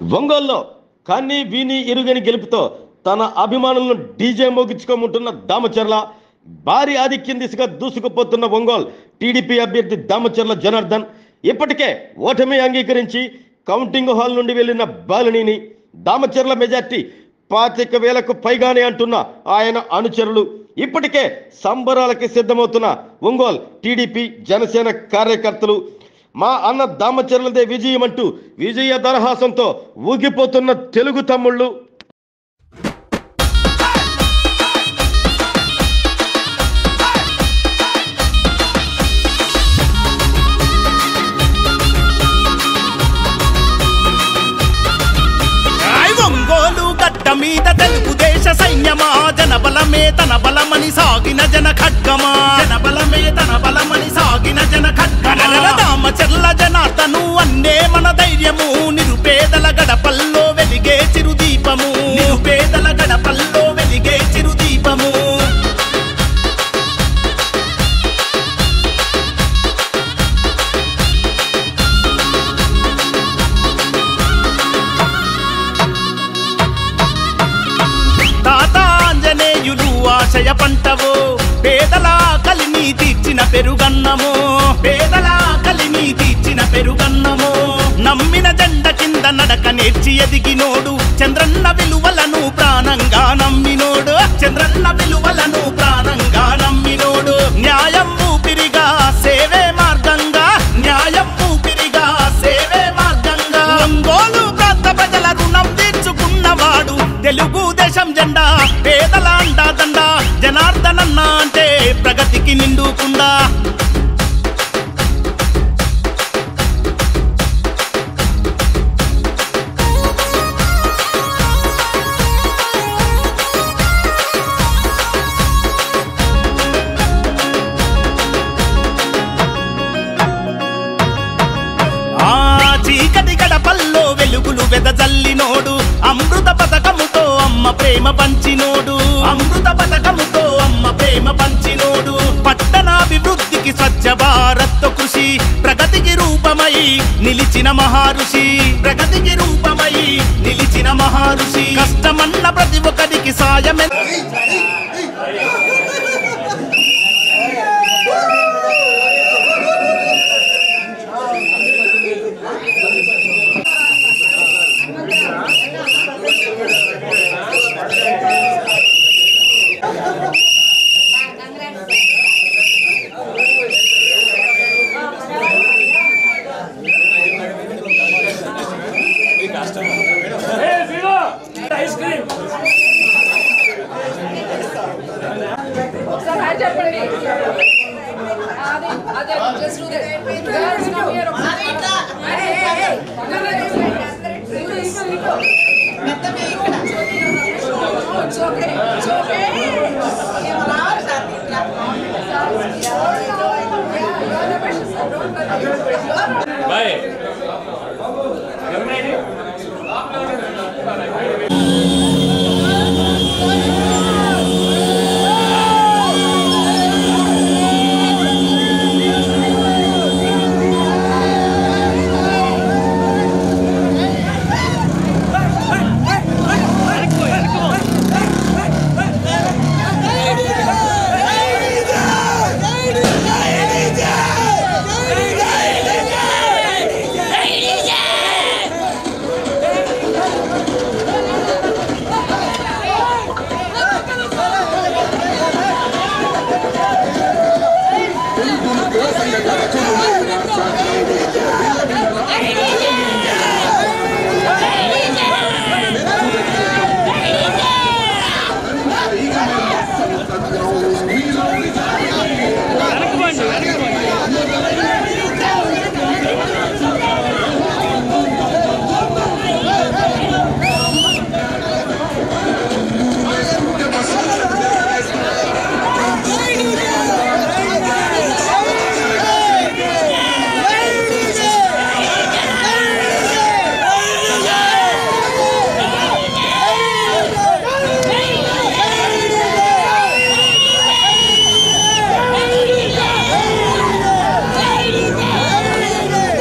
ఒంగోలులో కన్నీ వీని ఇరుగని గెలుపుతో తన అభిమానులను డీజే మోగించుకోమంటున్న దామచర్ల భారీ ఆధిక్యం దిశగా దూసుకుపోతున్న ఒంగోలు టీడీపీ అభ్యర్థి దామచర్ల జనార్దన్ ఇప్పటికే ఓటమి అంగీకరించి కౌంటింగ్ హాల్ నుండి వెళ్లిన బాలినీని దామచర్ల మెజార్టీ 25,000కు పైగానే అంటున్న ఆయన అనుచరులు ఇప్పటికే సంబరాలకి సిద్ధమవుతున్న ఒంగోలు టీడీపీ జనసేన కార్యకర్తలు మా అన్న దామచర్లదే విజయం అంటూ విజయ దరహాసంతో ఊగిపోతున్న తెలుగు తమ్ముళ్ళు మీద తెలుగుదేశ సైన్యమా జనబలమే తన బలమని సాగిన జన ఖడ్గమా జనబలమే తన బలమని సాగిన జన ఖడ్గమా దామచర్ల జనార్దను అన్నే మన ధైర్యము నిరుపేదల గడపల్లో వెలిగే చిరుదీపము నిరుపేదల గడపల్లో వెలిగే చిరుదీపము ఆశయ పంటవో పేదల కలిని తీర్చిన పెరుగన్నమో పేదల కలిని తీర్చిన పెరుగన్నమో నమ్మిన జెండ కింద నడక నేర్చి ఎదిగినోడు చంద్రన్న విలువలను ప్రాణంగా నమ్మినోడు చంద్రన్న విలువలను ప్రాణంగా నమ్మినోడు న్యాయం ఊపిరిగా సేవే మార్గంగా న్యాయం ఊపిరిగా సేవే మార్గంగా ఒంగోలు ప్రాంత ప్రజల రుణం తీర్చుకున్నవాడు తెలుగుదేశం జెండా పేదల అండాదండ జనార్దనన్న అంటే ప్రగతికి నిండుకుండా చీకటి గడపల్లో వెలుగులు వెదజల్లినోడు అమృత పథకముతో అమ్మ ప్రేమ పంచినోడు అమృత పథకముతో అమ్మ ప్రేమ పంచినోడు పట్టణాభివృద్ధికి స్వచ్ఛ భారత్ కృషి ప్రగతికి రూపమై నిలిచిన మహారుషి ప్రగతికి రూపమై నిలిచిన మహారుషి కష్టమన్న ప్రతి ఒక్కరికి సాయమే Bye.